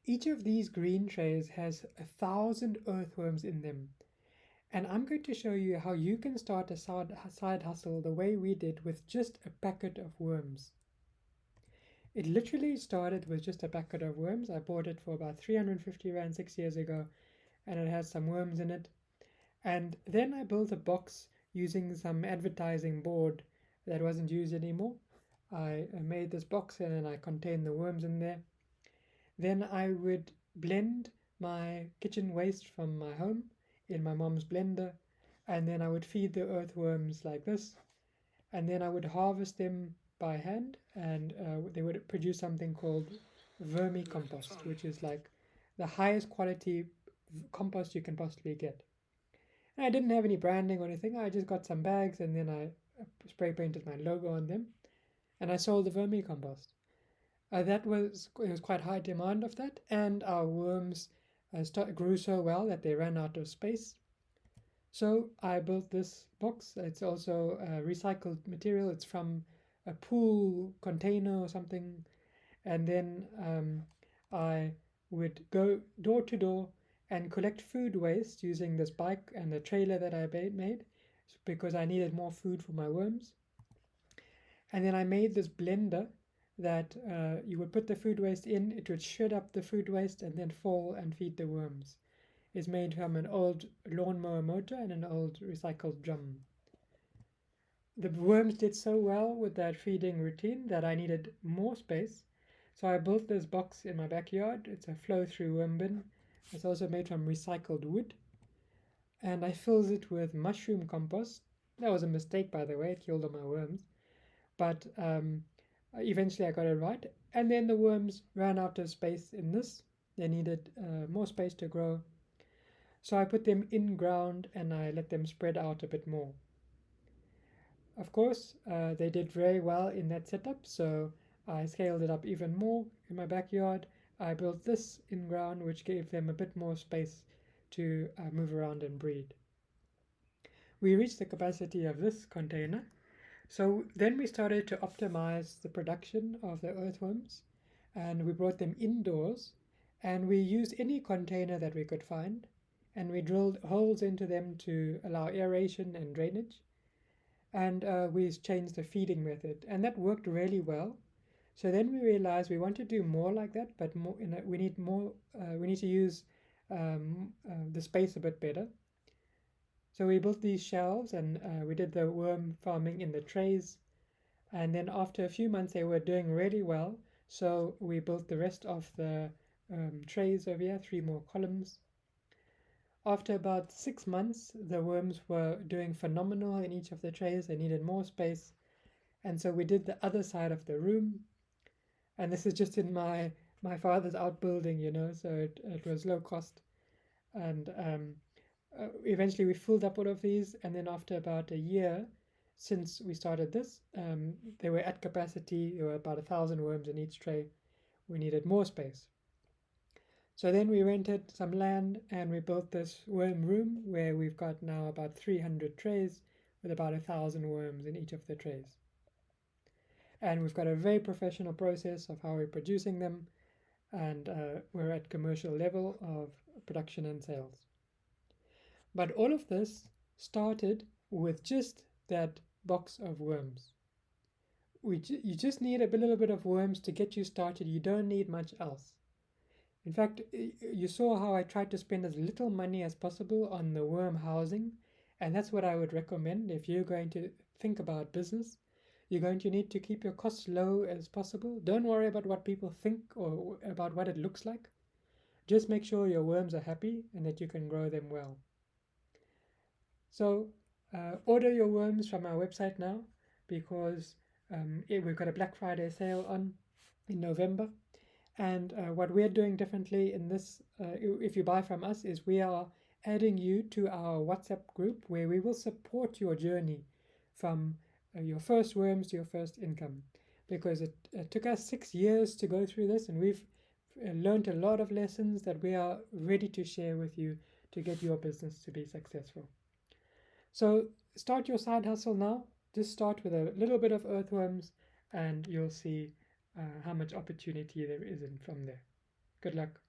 Each of these green trays has 1,000 earthworms in them. And I'm going to show you how you can start a side hustle the way we did with just a packet of worms. It literally started with just a packet of worms. I bought it for about 350 Rand 6 years ago, and it has some worms in it. And then I built a box using some advertising board that wasn't used anymore. I made this box and then I contained the worms in there. Then I would blend my kitchen waste from my home in my mom's blender, and then I would feed the earthworms like this, and then I would harvest them by hand, and they would produce something called vermicompost, which is like the highest quality compost you can possibly get. And I didn't have any branding or anything. I just got some bags and then I spray painted my logo on them, and I sold the vermicompost. That was It was quite high demand of that, and our worms grew so well that they ran out of space. So I built this box. It's also recycled material. It's from a pool container or something. And then I would go door to door and collect food waste using this bike and the trailer that I made because I needed more food for my worms. And then I made this blender that you would put the food waste in, it would shred up the food waste and then fall and feed the worms. Is made from an old lawnmower motor and an old recycled drum. The worms did so well with that feeding routine that I needed more space, so I built this box in my backyard. It's a flow-through worm bin. It's also made from recycled wood, and I filled it with mushroom compost. That was a mistake, by the way, it killed all my worms, but eventually I got it right. And then the worms ran out of space in this. They needed more space to grow. So I put them in ground and I let them spread out a bit more. Of course, they did very well in that setup, so I scaled it up even more in my backyard. I built this in ground, which gave them a bit more space to move around and breed. We reached the capacity of this container, so then we started to optimize the production of the earthworms, and we brought them indoors, and we used any container that we could find, and we drilled holes into them to allow aeration and drainage. And we changed the feeding method, and that worked really well. So then we realized we want to do more like that, but more we need more. We need to use the space a bit better. So we built these shelves, and we did the worm farming in the trays. And then after a few months, they were doing really well. So we built the rest of the trays over here, 3 more columns. After about 6 months, the worms were doing phenomenal in each of the trays. They needed more space. And so we did the other side of the room. And this is just in my father's outbuilding, so it was low cost. And eventually we filled up all of these. And then after about a year since we started this, they were at capacity. There were about 1,000 worms in each tray. We needed more space. So then we rented some land and we built this worm room where we've got now about 300 trays with about 1,000 worms in each of the trays. And we've got a very professional process of how we're producing them, and we're at commercial level of production and sales. But all of this started with just that box of worms. You just need a little bit of worms to get you started. You don't need much else. In fact, you saw how I tried to spend as little money as possible on the worm housing, and that's what I would recommend if you're going to think about business. You're going to need to keep your costs low as possible. Don't worry about what people think or about what it looks like. Just make sure your worms are happy and that you can grow them well. So order your worms from our website now, because we've got a Black Friday sale on in November. And what we're doing differently in this, if you buy from us, is we are adding you to our WhatsApp group where we will support your journey from your first worms to your first income. Because it took us 6 years to go through this, and we've learned a lot of lessons that we are ready to share with you to get your business to be successful. So start your side hustle now. Just start with a little bit of earthworms, and you'll see how much opportunity there is from there. Good luck.